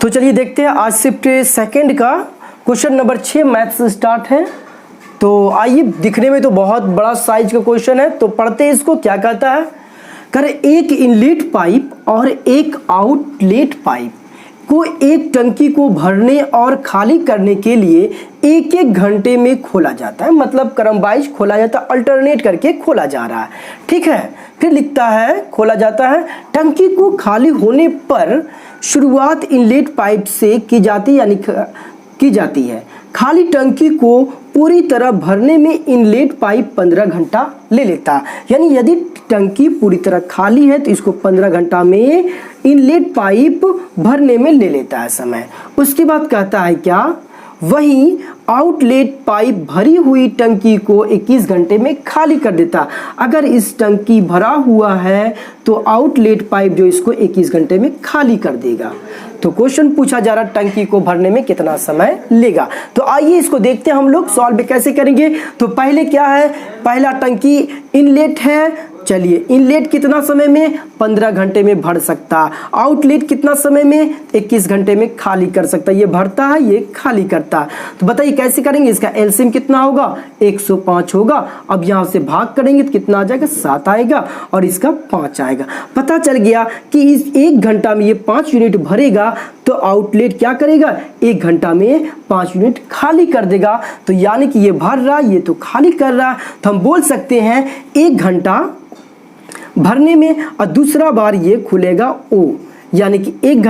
तो चलिए देखते हैं आज शिफ्ट सेकंड का क्वेश्चन नंबर 6 मैथ से स्टार्ट है। तो आइए, दिखने में तो बहुत बड़ा साइज का क्वेश्चन है, तो पढ़ते हैं इसको। क्या कहता है, कर एक इनलेट पाइप और एक आउटलेट पाइप को एक टंकी को भरने और खाली करने के लिए एक एक घंटे में खोला जाता है। मतलब क्रम वाइज खोला जाता है, अल्टरनेट करके खोला जा रहा है। ठीक है, फिर लिखता है खोला जाता है। टंकी को खाली होने पर शुरुआत इनलेट पाइप से की जाती है। खाली टंकी को पूरी तरह भरने में इनलेट पाइप 15 घंटा ले लेता है। यानी यदि टंकी पूरी तरह खाली है तो इसको 15 घंटा में इनलेट पाइप भरने में ले लेता है समय। उसके बाद कहता है क्या, वहीं आउटलेट पाइप भरी हुई टंकी को 21 घंटे में खाली कर देता। अगर इस टंकी भरा हुआ है तो आउटलेट पाइप जो इसको 21 घंटे में खाली कर देगा। तो क्वेश्चन पूछा जा रहा, टंकी को भरने में कितना समय लेगा। तो आइए इसको देखते हैं हम लोग सॉल्व कैसे करेंगे। तो पहले क्या है, पहला टंकी इनलेट है। चलिए, इनलेट कितना समय में, 15 घंटे में भर सकता। आउटलेट कितना समय में, 21 घंटे में खाली कर सकता। ये भरता है, ये खाली करता। तो बताइए कैसे करेंगे। इसका एलसीएम कितना होगा, 105 होगा। अब यहाँ से भाग करेंगे तो कितना आ जाएगा, 7 आएगा और इसका 5 आएगा। पता चल गया कि इस 1 घंटा में ये 5 यूनिट भरेगा तो आउटलेट क्या करेगा, 1 घंटा में 5 यूनिट खाली कर देगा। तो यानी कि ये भर रहा, ये तो खाली कर रहा। तो हम बोल सकते हैं 1 घंटा भरने में और दूसरा बार ये खुलेगा ओ, यानी कि 1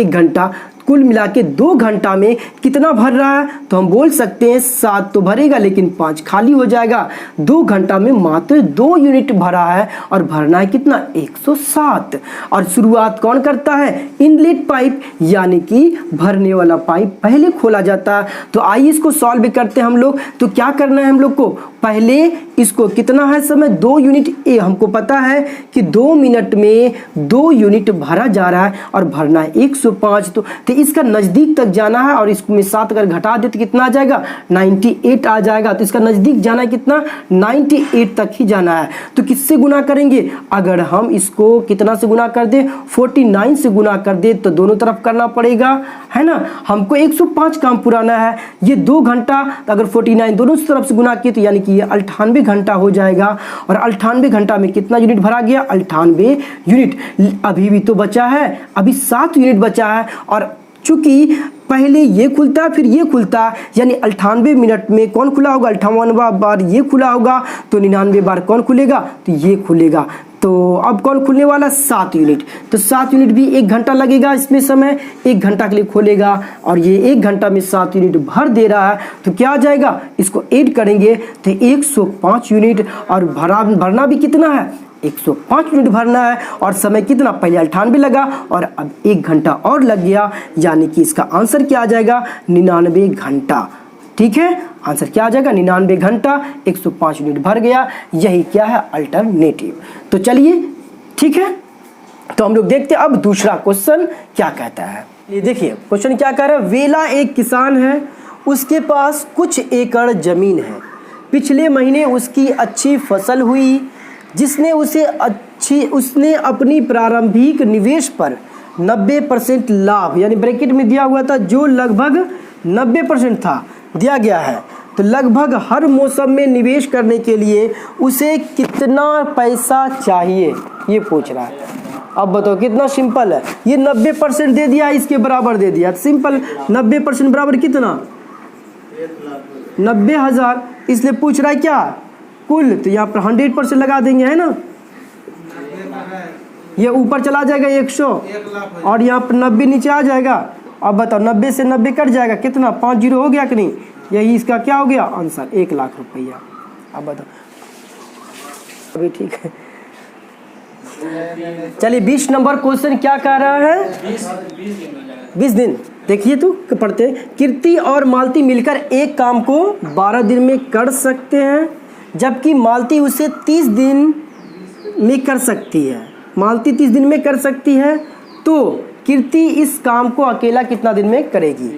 घंटा कुल मिला के 2 घंटा में कितना भर रहा है। तो हम बोल सकते हैं 7 तो भरेगा लेकिन 5 खाली हो जाएगा। 2 घंटा में मात्र 2 यूनिट भरा है और भरना है कितना, 107। और शुरुआत कौन करता है, इनलेट पाइप, यानी कि भरने वाला पाइप पहले खोला जाता है। तो आइए इसको सॉल्व करते हैं हम लोग। तो क्या करना है हम लोग को, पहले इसको कितना है समय, 2 यूनिट। हमको पता है कि 2 मिनट में 2 यूनिट भरा जा रहा है और भरना है 105। तो इसका नजदीक तक जाना है और इसमें 7 अगर घटा दे तो कितना आ जाएगा, 98 आ जाएगा। तो इसका नजदीक जाना है कितना, 98 तक ही जाना है। तो किससे गुना करेंगे, अगर हम इसको कितना से गुना कर दे, 49 से गुना कर दे तो दोनों तरफ करना पड़ेगा, है ना। हमको 105 काम पुराना है। ये 2 घंटा, अगर 49 दोनों तरफ से गुना किए तो यानी कि ये 98 घंटा हो जाएगा। और 98 घंटा में कितना यूनिट भरा गया, 98 यूनिट। अभी भी तो बचा है, अभी 7 यूनिट बचा है। और चूंकि पहले ये खुलता फिर ये खुलता, यानी 98 मिनट में कौन खुला होगा, 58वां बार ये खुला होगा। तो 99 बार कौन खुलेगा, तो ये खुलेगा। तो अब कौन खुलने वाला, 7 यूनिट। तो 7 यूनिट भी 1 घंटा लगेगा इसमें समय, 1 घंटा के लिए खोलेगा और ये 1 घंटा में 7 यूनिट भर दे रहा है। तो क्या आ जाएगा, इसको ऐड करेंगे तो 105 यूनिट। और भरना भी कितना है, 105 यूनिट भरना है। और समय कितना, पहले 98 लगा और अब 1 घंटा और लग गया। यानी कि इसका आंसर क्या आ जाएगा, 99 घंटा। ठीक है, आंसर क्या आ जाएगा, 99 घंटा, 105 यूनिट भर गया। यही क्या है, अल्टरनेटिव। तो चलिए ठीक है, तो हम लोग देखते हैं अब दूसरा क्वेश्चन क्या कहता है। ये देखिए क्वेश्चन क्या कह रहा है, वेला एक किसान है, उसके पास कुछ एकड़ जमीन है। पिछले महीने उसकी अच्छी फसल हुई जिसने उसने अपनी प्रारंभिक निवेश पर 90% लाभ, यानी ब्रैकेट में दिया हुआ था जो लगभग 90% था, दिया गया है। तो लगभग हर मौसम में निवेश करने के लिए उसे कितना पैसा चाहिए, ये पूछ रहा है। अब बताओ कितना सिंपल है, ये 90% दे दिया, इसके बराबर दे दिया। सिंपल, 90% बराबर कितना, 90,000। इसलिए पूछ रहा है क्या, कुल। तो यहाँ पर 100% लगा देंगे, है ना। ये ऊपर चला जाएगा 100 और यहाँ पर 90 नीचे आ जाएगा। अब बताओ 90 से 90 कट जाएगा, कितना, 5 जीरो हो गया कि नहीं। यही इसका क्या हो गया आंसर, 1 लाख रुपया। अब बताओ, अभी ठीक है। चलिए 20 नंबर क्वेश्चन क्या कह रहा है, 20 दिन। देखिए तो पढ़ते हैं, कीर्ति और मालती मिलकर एक काम को 12 दिन में कर सकते हैं, जबकि मालती उसे 30 दिन में कर सकती है। मालती 30 दिन में कर सकती है, तो कीर्ति इस काम को अकेला कितना दिन में करेगी।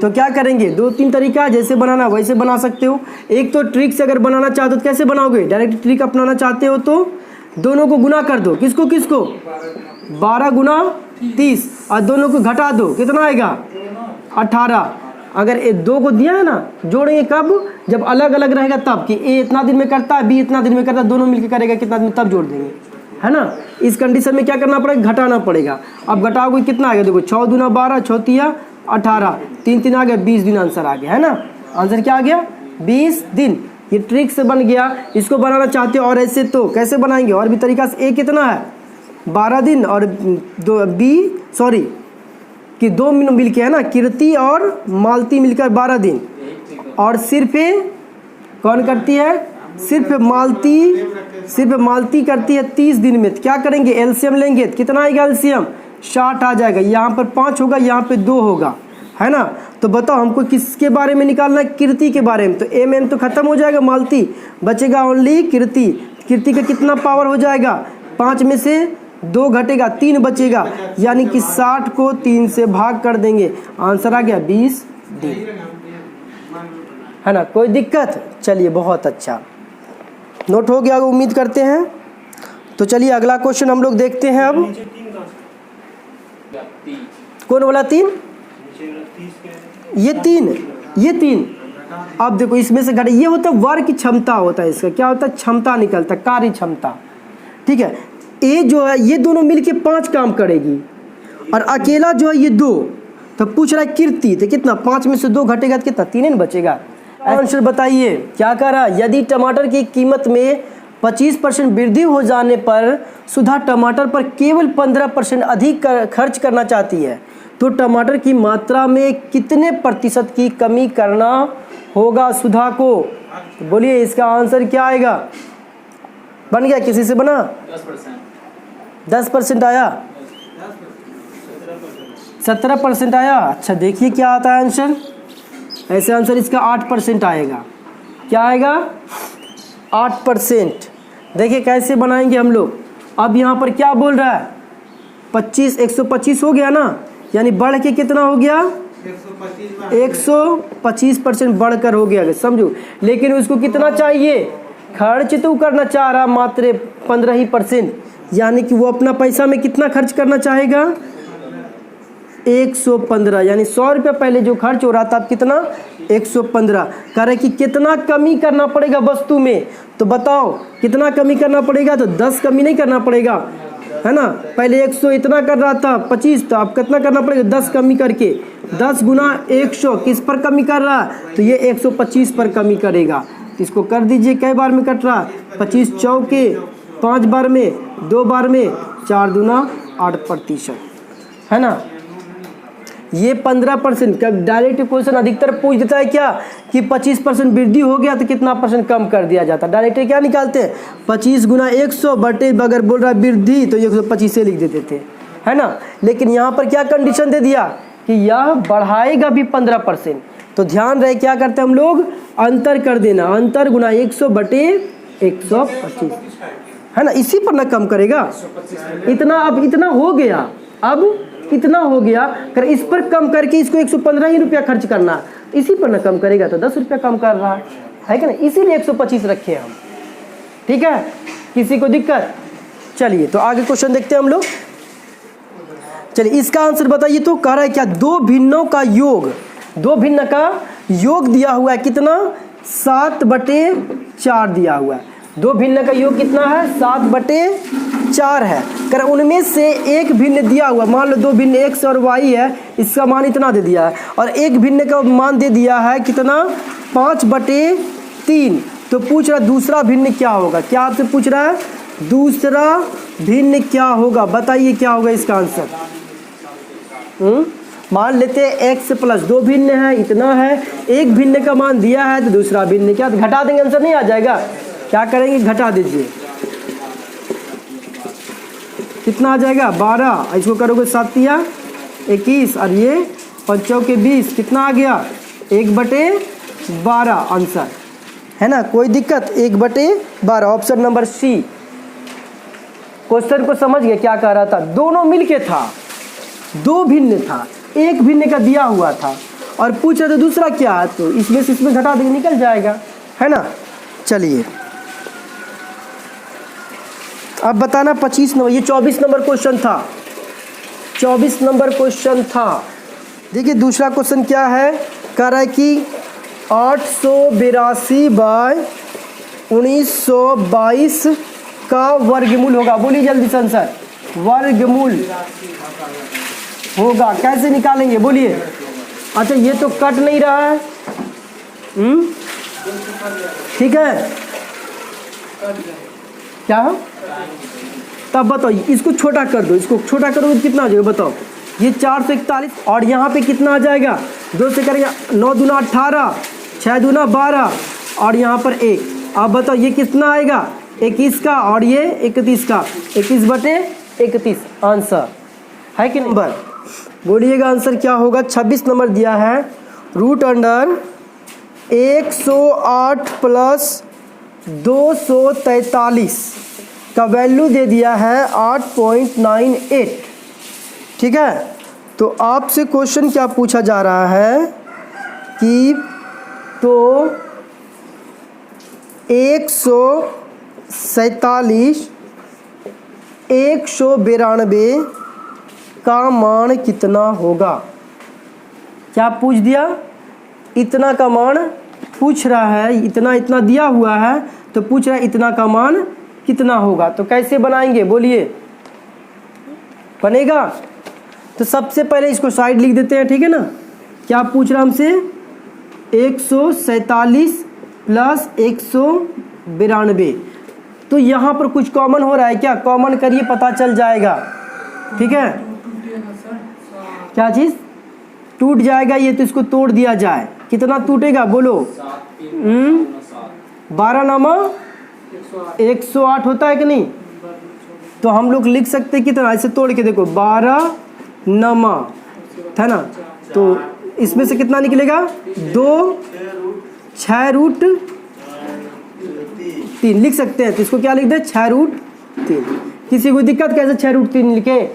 तो क्या करेंगे, 2-3 तरीका, जैसे बनाना वैसे बना सकते हो। एक तो ट्रिक से अगर बनाना चाहते हो तो कैसे बनाओगे, डायरेक्ट ट्रिक अपनाना चाहते हो तो दोनों को गुना कर दो। किसको किसको, 12 गुना 30 और दोनों को घटा दो, कितना आएगा 18। अगर ये 2 को दिया है ना, जोड़ेंगे कब, जब अलग अलग रहेगा तब, कि ए इतना दिन में करता है, बी इतना दिन में करता है, दोनों मिलकर करेगा कितना दिन, तब जोड़ देंगे, है ना। इस कंडीशन में क्या करना पड़ेगा, घटाना पड़ेगा। अब घटाओगे कितना आ गया, देखो 6 दूना 12, 6 तिया 18, 3 3 आ गया 20 दिन आंसर आ गया, है ना। आंसर क्या आ गया 20 दिन। ये ट्रिक से बन गया। इसको बनाना चाहते हो और ऐसे तो कैसे बनाएंगे, और भी तरीका से। ए कितना है 12 दिन और कि 2 मिल के है ना, कीर्ति और मालती मिलकर 12 दिन, और सिर्फ कौन करती है, सिर्फ मालती करती है 30 दिन में। तो क्या करेंगे, एलसीएम लेंगे, तो कितना आएगा एलसीएम 60 आ जाएगा। यहाँ पर 5 होगा, यहाँ पे 2 होगा, है ना। तो बताओ हमको किसके बारे में निकालना है, कीर्ति के बारे में। तो एम तो खत्म हो जाएगा, मालती बचेगा ओनली कीर्ति। कीर्ति का कितना पावर हो जाएगा, 5 में से 2 घटेगा, 3 बचेगा, यानी कि 60 को 3 से भाग कर देंगे, आंसर आ गया 20 दिन, है ना। कोई दिक्कत, चलिए बहुत अच्छा, नोट हो गया उम्मीद करते हैं। तो चलिए अगला क्वेश्चन हम लोग देखते हैं। अब कौन वाला 3, ये 3। अब देखो इसमें से घटे, ये होता है वर्क की क्षमता, होता है इसका क्या होता है, क्षमता निकलता है, कार्य क्षमता, ठीक है। ए जो है ये दोनों मिलके 5 काम करेगी, और अकेला जो है ये 2। तो पूछ रहा है कीर्ति, तो कितना, 5 में से 2 घटेगा तो कितना, 3 बचेगा। आंसर बताइए क्या कह रहा है, यदि टमाटर की कीमत में 25% वृद्धि हो जाने पर सुधा टमाटर पर केवल 15% अधिक खर्च करना चाहती है, तो टमाटर की मात्रा में कितने प्रतिशत की कमी करना होगा सुधा को। तो बोलिए इसका आंसर क्या आएगा। बन गया, किसी से बना, 10% आया, 17% आया। अच्छा देखिए क्या आता है आंसर, ऐसे आंसर इसका 8% आएगा। क्या आएगा 8%। देखिए कैसे बनाएंगे हम लोग। अब यहाँ पर क्या बोल रहा है, 125 हो गया ना, यानी बढ़ के कितना हो गया 125% बढ़कर हो गया, समझो। लेकिन उसको कितना चाहिए, खर्च तो करना चाह रहा मात्र 15%, यानी कि वो अपना पैसा में कितना खर्च करना चाहेगा 115, यानी 100 रुपये पहले जो खर्च हो रहा था अब कितना 115। कह रहे कि कितना कमी करना पड़ेगा वस्तु में, तो बताओ कितना कमी करना पड़ेगा। तो 10 कमी नहीं करना पड़ेगा, है ना। पहले 100 इतना कर रहा था 25, तो अब कितना करना पड़ेगा 10 कमी करके, 10 गुना 100 किस पर कमी कर रहा है, तो ये 125 पर कमी करेगा। तो इसको कर दीजिए, कई बार में कट रहा, 25 चौके 5 बार में, 2 बार में, 4 दूना 8%, है ना। ये 15%। कब डायरेक्ट क्वेश्चन अधिकतर पूछ देता है क्या कि 25% वृद्धि हो गया तो कितना % कम कर दिया जाता है। डायरेक्ट क्या निकालते हैं, 25 गुना 100 बटे, अगर बोल रहा है वृद्धि तो 125 से लिख देते थे, है ना। लेकिन यहाँ पर क्या कंडीशन दे दिया कि यह बढ़ाएगा भी 15%। तो ध्यान रहे क्या करते हैं हम लोग, अंतर कर देना, अंतर गुना 100 बटे 125, है ना। इसी पर ना कम करेगा, इतना अब इतना हो गया, अब इतना हो गया, कर इस पर कम करके इसको 115 ही रुपया खर्च करना, इसी पर ना कम करेगा तो 10 रुपया कम कर रहा है कि ना, इसीलिए 125 रखे हम, ठीक है। किसी को दिक्कत, चलिए तो आगे क्वेश्चन देखते हैं हम लोग। चलिए इसका आंसर बताइए। तो कह रहा है क्या, 2 भिन्नों का योग, 2 भिन्न का योग दिया हुआ है कितना 7/4 दिया हुआ है। 2 भिन्न का योग कितना है 7/4 है। कर उनमें से एक भिन्न दिया हुआ, मान लो 2 भिन्न x और y है, इसका मान इतना दे दिया है, और एक भिन्न का मान दे दिया है कितना 5/3। तो पूछ रहा दूसरा भिन्न क्या होगा, क्या आपसे पूछ रहा है दूसरा भिन्न क्या होगा, बताइए क्या होगा इसका आंसर। मान लेते हैं x प्लस 2 भिन्न है, इतना है, एक भिन्न का मान दिया है तो दूसरा भिन्न क्या, घटा देंगे आंसर नहीं आ जाएगा, क्या करेंगे घटा दीजिए, कितना आ जाएगा 12, इसको करोगे 7 या 21 और ये 5 के 20, कितना आ गया 1/12 आंसर, है ना। कोई दिक्कत, 1/12 ऑप्शन नंबर सी। क्वेश्चन को समझ गए क्या कह रहा था, दोनों मिलके था, 2 भिन्न था, एक भिन्न का दिया हुआ था और पूछ रहे थे दूसरा क्या है, तो इसमें से इसमें घटा देंगे निकल जाएगा, है ना। चलिए अब बताना 25 नंबर, ये 24 नंबर क्वेश्चन था, 24 नंबर क्वेश्चन था। देखिए दूसरा क्वेश्चन क्या है, कह रहा है कि 882 बाय 1922 का वर्गमूल होगा। बोलिए जल्दी से आंसर, वर्गमूल होगा कैसे निकालेंगे बोलिए। अच्छा ये तो कट नहीं रहा है, ठीक है क्या हो, तब बताओ इसको छोटा कर दो, इसको छोटा करो तो कितना आ जाएगा बताओ। ये 441 और यहाँ पे कितना आ जाएगा, 2 से करेंगे 9 दूना 18, 6 दूना 12 और यहाँ पर 1। अब बताओ ये कितना आएगा 21 का और ये 31 का, 21/31 आंसर है कि नंबर। बोलिएगा आंसर क्या होगा। 26 नंबर दिया है √अंडर 108 प्लस 243 का वैल्यू दे दिया है 8.98, ठीक है। तो आपसे क्वेश्चन क्या पूछा जा रहा है कि तो 147 192 का मान कितना होगा। क्या पूछ दिया, इतना का मान पूछ रहा है, इतना इतना दिया हुआ है तो पूछ रहा है इतना का मान कितना होगा। तो कैसे बनाएंगे बोलिए, बनेगा। तो सबसे पहले इसको साइड लिख देते हैं, ठीक है ना। क्या पूछ रहा हमसे 147 प्लस 192, तो यहाँ पर कुछ कॉमन हो रहा है क्या, कॉमन करिए पता चल जाएगा, ठीक है। क्या चीज़ टूट जाएगा ये, तो इसको तोड़ दिया जाए, कितना टूटेगा बोलो। 12 नामा 108 होता है कि नहीं, तो हम लोग लिख सकते हैं कितना, ऐसे तोड़ के देखो 12 नमा है ना, तो इसमें से कितना निकलेगा 2 6√3 लिख सकते हैं। तो इसको क्या लिख दे 6√3। किसी को दिक्कत कैसे 6√3 लिखे,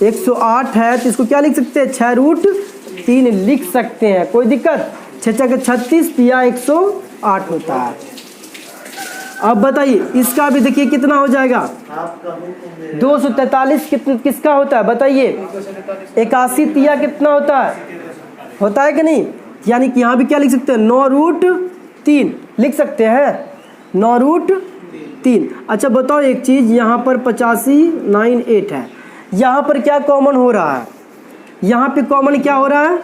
108 है तो इसको क्या लिख सकते हैं 6√3 लिख सकते हैं, कोई दिक्कत। 6 36 या 108 होता है। अब बताइए इसका भी देखिए कितना हो जाएगा 243 किसका होता है बताइए, 81 तिया कितना होता है कि नहीं। यानी कि यहाँ भी क्या लिख सकते हैं 9√3 लिख सकते हैं, 9√3। अच्छा बताओ एक चीज़, यहाँ पर 8598 है, यहाँ पर क्या कॉमन हो रहा है, यहाँ पे कॉमन क्या हो रहा है,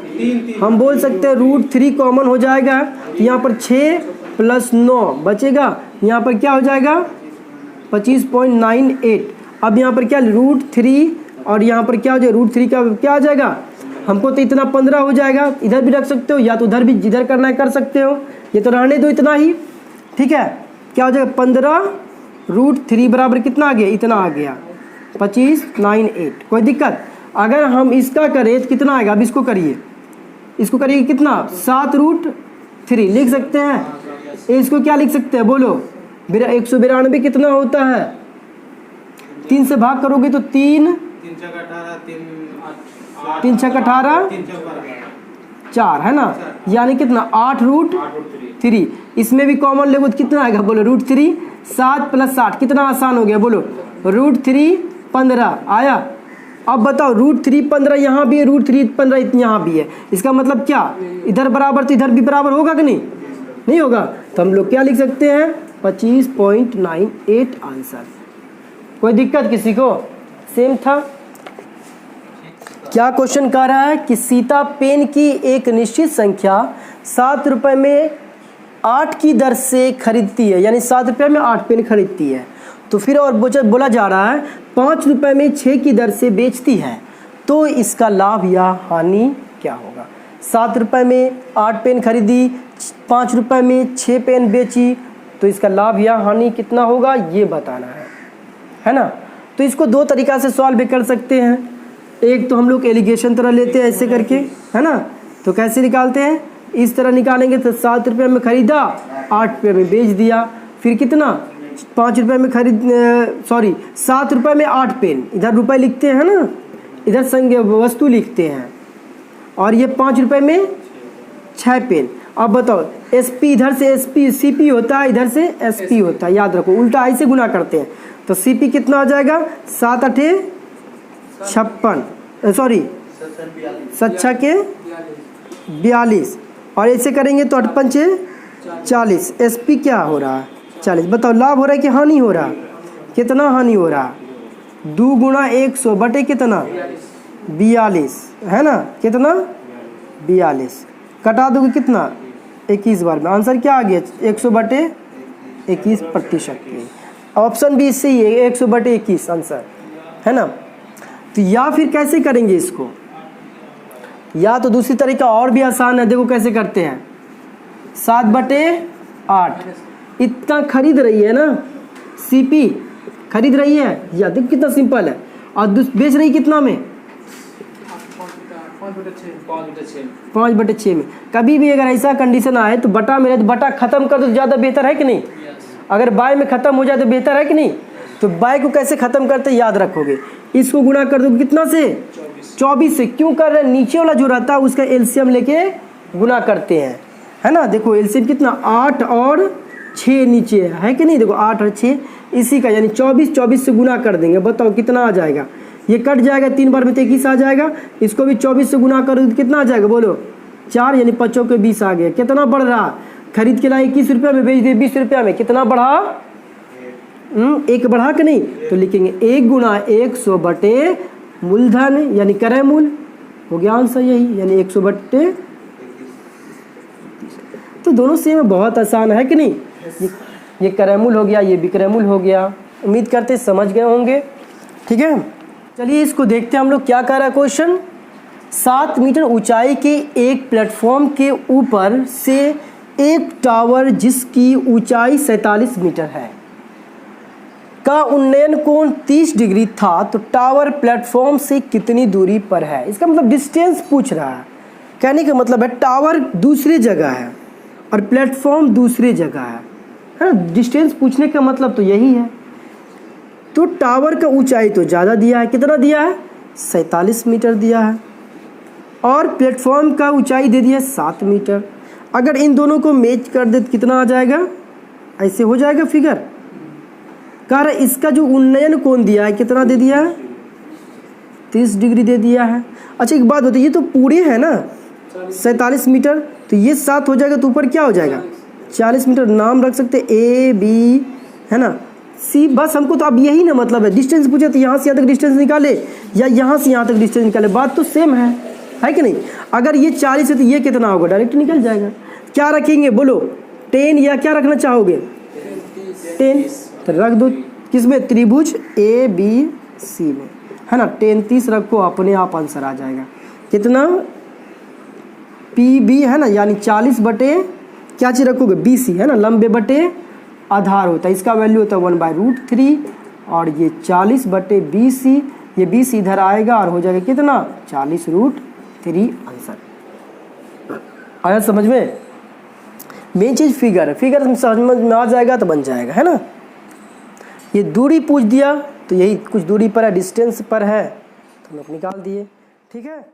हम बोल सकते हैं √3 कॉमन हो जाएगा। यहाँ पर 6 प्लस 9 बचेगा, यहाँ पर क्या हो जाएगा 25.98। अब यहाँ पर क्या √3 और यहाँ पर क्या हो जाएगा √3 का क्या आ जाएगा, हमको तो इतना 15 हो जाएगा। इधर भी रख सकते हो या तो उधर भी जिधर करना है कर सकते हो, ये तो रहने दो इतना ही, ठीक है। क्या हो जाएगा 15√3 बराबर कितना आ गया, इतना आ गया 2598, कोई दिक्कत। अगर हम इसका करें तो कितना आएगा, अब इसको करिए कितना 7√3 लिख सकते हैं। इसको क्या लिख सकते हैं बोलो, 192 कितना होता है, 3 से भाग करोगे तो 3 6 18 4 है ना, यानी कितना 8√3। इसमें भी कॉमन लेगो तो कितना आएगा बोलो √3, 7 प्लस 8 कितना आसान हो गया बोलो, √3 15 आया। अब बताओ √3 15 यहाँ भी है, √3 15 यहाँ भी है, इसका मतलब क्या इधर बराबर तो इधर भी बराबर होगा कि नहीं होगा। तो हम लोग क्या लिख सकते हैं 25.98 आंसर। कोई दिक्कत किसी को, सेम था। क्या क्वेश्चन कह रहा है कि सीता पेन की एक निश्चित संख्या 7 रुपये में 8 की दर से खरीदती है, यानी 7 रुपये में 8 पेन खरीदती है। तो फिर और बोला जा रहा है 5 रुपये में 6 की दर से बेचती है, तो इसका लाभ या हानि क्या होगा। 7 रुपये में 8 पेन खरीदी, 5 रुपये में 6 पेन बेची, तो इसका लाभ या हानि कितना होगा ये बताना है ना। तो इसको 2 तरीक़ा से सॉल्व भी कर सकते हैं। एक तो हम लोग एलिगेशन तरह लेते हैं ऐसे करके, है ना। तो कैसे निकालते हैं, इस तरह निकालेंगे तो 7 रुपये में ख़रीदा 8 रुपये में बेच दिया, फिर कितना 5 रुपये में 7 रुपये में 8 पेन, इधर रुपये लिखते हैं ना, इधर संज्ञा वस्तु लिखते हैं, और ये 5 रुपये में 6 पेन। अब बताओ SP इधर से CP होता है, इधर से SP होता है, याद रखो उल्टा ऐसे गुना करते हैं। तो CP कितना आ जाएगा 7 8 56 सॉरी 7 के 42 और ऐसे करेंगे तो 8 पंचे 40। एसपी क्या हो रहा है 40। बताओ लाभ हो रहा है कि हानि हो रहा? कितना हानि हो रहा? 2 गुणा 100 बटे कितना 42 है ना, कितना 42 कटा दोगे कितना 21 बार में। आंसर क्या आ गया 100 बटे 21%। ऑप्शन बी सही है 100 बटे 21 आंसर है ना। तो या फिर कैसे करेंगे इसको, या तो दूसरी तरीका और भी आसान है, देखो कैसे करते हैं। 7 बटे 8 इतना खरीद रही है ना, सीपी खरीद रही है, या देखो कितना सिंपल है। और बेच रही कितना में 5/6 में। कभी भी अगर ऐसा कंडीशन आए तो बटा में, तो बटा खत्म कर दो तो ज़्यादा बेहतर है कि नहीं। अगर बाय में ख़त्म हो जाए तो बेहतर है कि नहीं। तो बाय को कैसे ख़त्म करते याद रखोगे, इसको गुणा कर दो कितना से 24 से। क्यों कर रहे हैं, नीचे वाला जो रहता है उसका एलसीएम लेके गुना करते हैं, है ना। देखो एलसीएम कितना 8 और 6 नीचे है कि नहीं। देखो 8 और 6 इसी का, यानी 24 से गुना कर देंगे। बताओ कितना आ जाएगा, ये कट जाएगा 3 बार में तो 21 आ जाएगा। इसको भी 24 से गुना करो तो कितना आ जाएगा बोलो 4, यानी 5 के 20 आ गया। कितना बढ़ रहा, खरीद के लाए 21 रुपये में, बेच दिए 20 रुपये में, कितना बढ़ा 1 बढ़ा कि नहीं। तो लिखेंगे 1 गुणा 100 बटे मूलधन यानी क्रय मूल हो गया आंसर यही, यानी 100 बटे। तो दोनों सेम बहुत आसान है कि नहीं। ये क्रय मूल हो गया, ये भी क्रय मूल हो गया। उम्मीद करते समझ गए होंगे, ठीक है। चलिए इसको देखते हैं हम लोग क्या कह रहा है क्वेश्चन। 7 मीटर ऊंचाई के एक प्लेटफॉर्म के ऊपर से एक टावर जिसकी ऊंचाई 47 मीटर है का उन्नयन कोण 30 डिग्री था, तो टावर प्लेटफॉर्म से कितनी दूरी पर है। इसका मतलब डिस्टेंस पूछ रहा है। कहने का मतलब है टावर दूसरी जगह है और प्लेटफॉर्म दूसरी जगह है ना। डिस्टेंस पूछने का मतलब तो यही है। तो टावर का ऊंचाई तो ज़्यादा दिया है, कितना दिया है 47 मीटर दिया है, और प्लेटफॉर्म का ऊंचाई दे दिया है 7 मीटर। अगर इन दोनों को मैच कर दे तो कितना आ जाएगा, ऐसे हो जाएगा फिगर। कह रहा इसका जो उन्नयन कोण दिया है कितना दे दिया है 30 डिग्री दे दिया है। अच्छा एक बात बताइए, ये तो पूरे है ना 47 मीटर, तो ये 7 हो जाएगा तो ऊपर क्या हो जाएगा 40 मीटर। नाम रख सकते ए बी है ना, सी। बस हमको तो अब यही ना मतलब है, डिस्टेंस पूछे तो यहाँ से यहाँ तक डिस्टेंस निकाले या यहाँ से यहाँ तक डिस्टेंस निकाले, बात तो सेम है कि नहीं। अगर ये 40 है तो ये कितना होगा, डायरेक्ट निकल जाएगा। क्या रखेंगे बोलो 10 या क्या रखना चाहोगे 10, तो रख दो किसमें त्रिभुज ए बी सी में, है ना। 10 30 रखो, अपने आप आंसर आ जाएगा कितना पी बी है ना, यानी 40 बटे क्या चीज़ रखोगे BC है ना, लंबे बटे आधार होता है, इसका वैल्यू होता है 1/√3 और ये 40 बटे BC, ये BC इधर आएगा और हो जाएगा कितना 40√3 आंसर। आया समझ में। मेन चीज़ फिगर है, फिगर समझ में आ जाएगा तो बन जाएगा, है ना। ये दूरी पूछ दिया तो यही कुछ दूरी पर है, डिस्टेंस पर है तो हम लोग निकाल दिए, ठीक है।